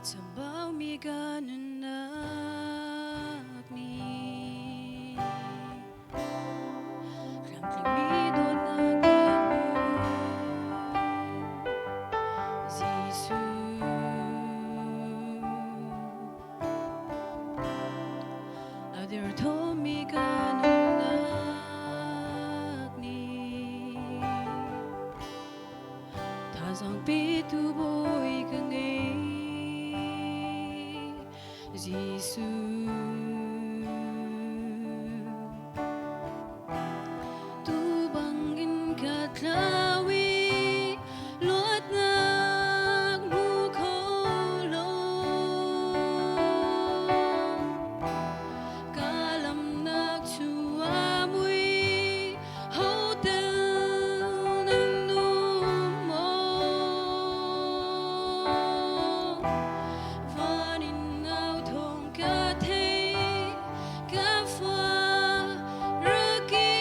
Tambao mi ganunak mi Rangklimido na gamu Zisu Adir to mi ganunak ni Tazang pitu boy kangay Zisu Tubangin katlawi Lot nagmukolong Kalam nagsuamoy Hotel ng numo Vanin out hong katay Kafwa rukirta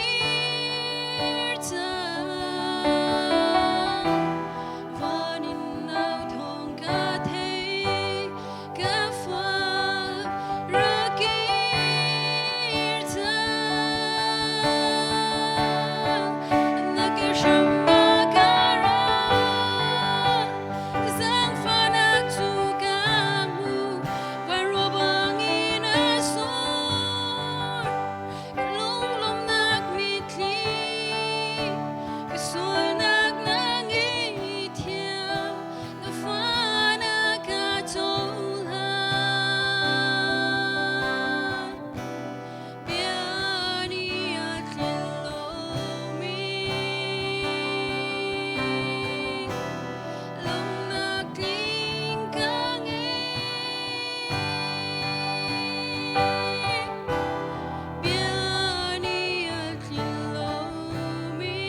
Vanin out hong katay Kafwa rukirta Nagkashamagara Zang fanak tukamu Varobang inasor Kalunglom nagmitli Kasoy nagnangitiam Nafanak atolhan Biani at lilomi Long naglingkangay Biani at lilomi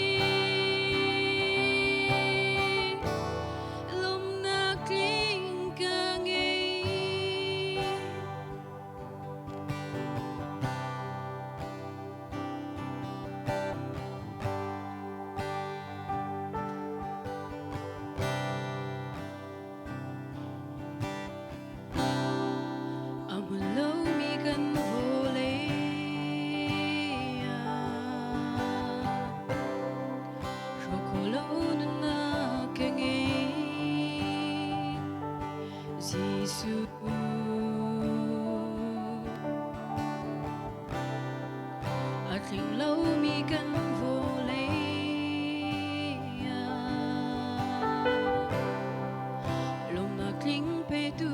Long naglingkangay Amulaw mi kan volea Shokolaw na nakangay Zisu At linglaw mi kan volea Long nakling petu